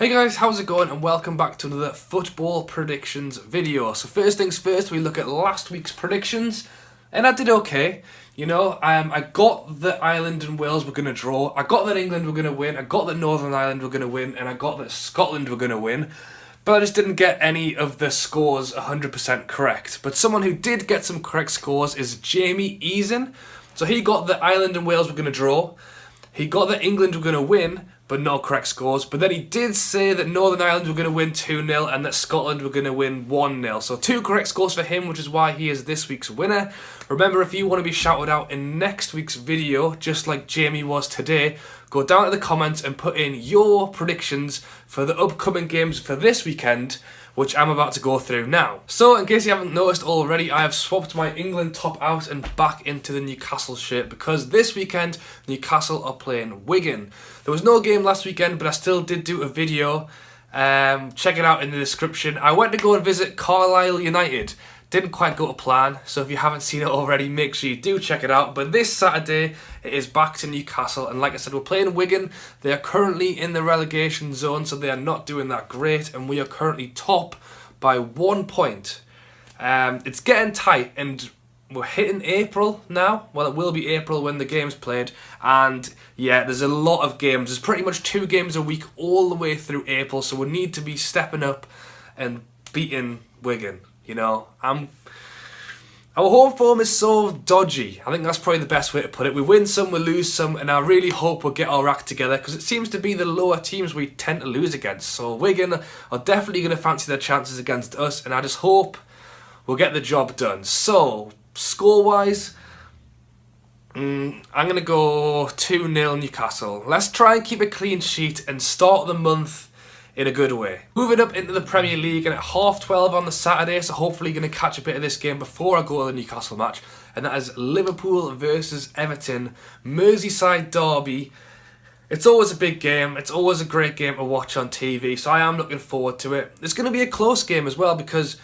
Hey guys, how's it going, and welcome back to another football predictions video. So first things first, we look at last week's predictions, and I did okay. You know, I got that Ireland and Wales were going to draw, I got that England were going to win, I got that Northern Ireland were going to win, and I got that Scotland were going to win. But I just didn't get any of the scores 100% correct. But someone who did get some correct scores is Jamie Eason. So he got that Ireland and Wales were going to draw, he got that England were going to win, but no correct scores. But then he did say that Northern Ireland were going to win 2-0 and that Scotland were going to win 1-0. So 2 correct scores for him, which is why he is this week's winner. Remember, if you want to be shouted out in next week's video, just like Jamie was today, go down to the comments and put in your predictions for the upcoming games for this weekend, which I'm about to go through now. So, in case you haven't noticed already, I have swapped my England top out and back into the Newcastle shirt because this weekend, Newcastle are playing Wigan. There was no game last weekend, but I still did do a video. Check it out in the description. I went to go and visit Carlisle United. Didn't quite go to plan, so if you haven't seen it already, make sure you do check it out. But this Saturday, it is back to Newcastle, and like I said, we're playing Wigan. They are currently in the relegation zone, so they are not doing that great, and we are currently top by 1 point. It's getting tight, and we're hitting April now. Well, it will be April when the game's played, and yeah, there's a lot of games. There's pretty much 2 games a week all the way through April, so we need to be stepping up and beating Wigan. You know, our home form is so dodgy. I think that's probably the best way to put it. We win some, we lose some, and I really hope we'll get our act together because it seems to be the lower teams we tend to lose against. So Wigan are definitely going to fancy their chances against us, and I just hope we'll get the job done. So, score-wise, I'm going to go 2-0 Newcastle. Let's try and keep a clean sheet and start the month in a good way. Moving up into the Premier League, and at 12:30 on the Saturday, so hopefully going to catch a bit of this game before I go to the Newcastle match, and that is Liverpool versus Everton, Merseyside derby. It's always a big game, it's always a great game to watch on TV, so I am looking forward to it. It's going to be a close game as well because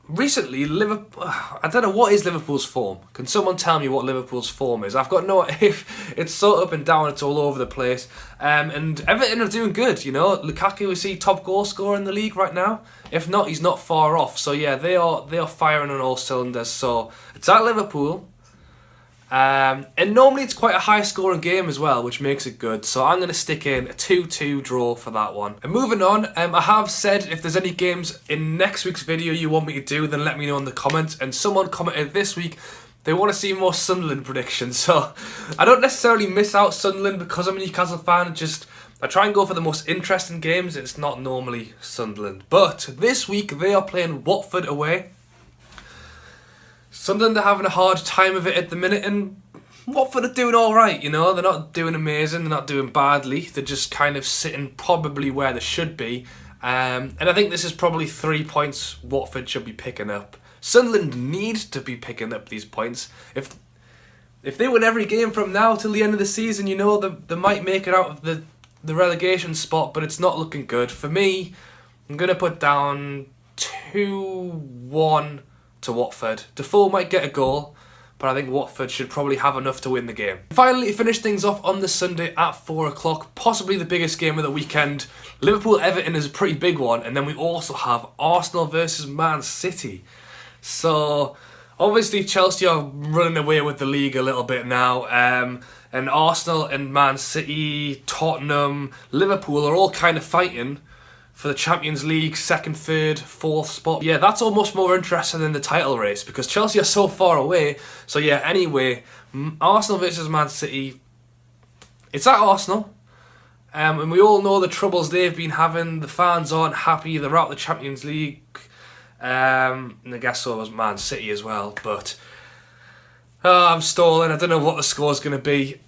recently, Liverpool, I don't know, what is Liverpool's form? Can someone tell me what Liverpool's form is? I've got no idea. It's so up and down, it's all over the place. And Everton are doing good, you know. Lukaku, we see, top goal scorer in the league right now. If not, he's not far off. So yeah, they are firing on all cylinders. So it's at Liverpool. And normally it's quite a high scoring game as well, which makes it good. So I'm going to stick in a 2-2 draw for that one. And moving on, I have said if there's any games in next week's video you want me to do, then let me know in the comments. And someone commented this week they want to see more Sunderland predictions. So I don't necessarily miss out Sunderland because I'm a Newcastle fan. I try and go for the most interesting games. It's not normally Sunderland. But this week they are playing Watford away. Sunderland are having a hard time of it at the minute, and Watford are doing alright, you know. They're not doing amazing, they're not doing badly. They're just kind of sitting probably where they should be. And I think this is probably 3 points Watford should be picking up. Sunderland need to be picking up these points. If they win every game from now till the end of the season, you know, they might make it out of the relegation spot, but it's not looking good. For me, I'm going to put down 2-1 to Watford. Defoe might get a goal, but I think Watford should probably have enough to win the game. Finally, to finish things off on the Sunday at 4 o'clock, possibly the biggest game of the weekend. Liverpool-Everton is a pretty big one, and then we also have Arsenal versus Man City. So, obviously Chelsea are running away with the league a little bit now, and Arsenal and Man City, Tottenham, Liverpool are all kind of fighting for the Champions League 2nd, 3rd, 4th spot. Yeah, that's almost more interesting than the title race because Chelsea are so far away. So yeah, anyway, Arsenal versus Man City. It's at Arsenal. And we all know the troubles they've been having. The fans aren't happy. They're out of the Champions League. And I guess so was Man City as well. But I'm stalling. I don't know what the score's going to be.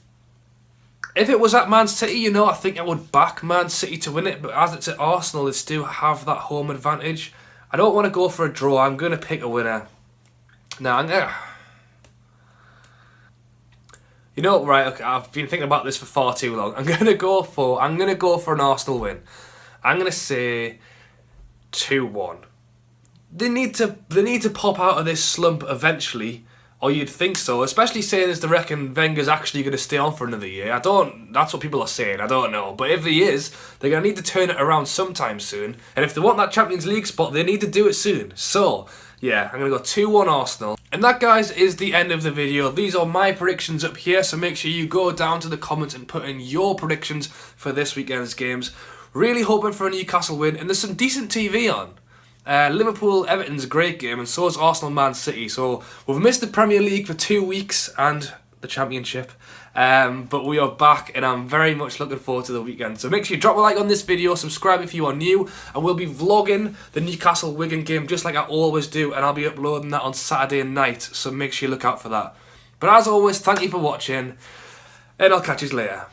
If it was at Man City, you know, I think I would back Man City to win it. But as it's at Arsenal, they still have that home advantage. I don't want to go for a draw. I'm going to pick a winner. Now, you know, right, okay, I've been thinking about this for far too long. I'm going to go for an Arsenal win. I'm going to say 2-1. They need to pop out of this slump eventually. Or you'd think so, especially saying as they reckon Wenger's actually going to stay on for another year. That's what people are saying, I don't know. But if he is, they're going to need to turn it around sometime soon. And if they want that Champions League spot, they need to do it soon. So, yeah, I'm going to go 2-1 Arsenal. And that, guys, is the end of the video. These are my predictions up here, so make sure you go down to the comments and put in your predictions for this weekend's games. Really hoping for a Newcastle win, and there's some decent TV on. Liverpool Everton's a great game, and so is Arsenal Man City. So we've missed the Premier League for 2 weeks and the Championship, but we are back, and I'm very much looking forward to the weekend. So make sure you drop a like on this video, subscribe if you are new, and we'll be vlogging the Newcastle Wigan game just like I always do, and I'll be uploading that on Saturday night. So make sure you look out for that. But as always, thank you for watching, and I'll catch you later.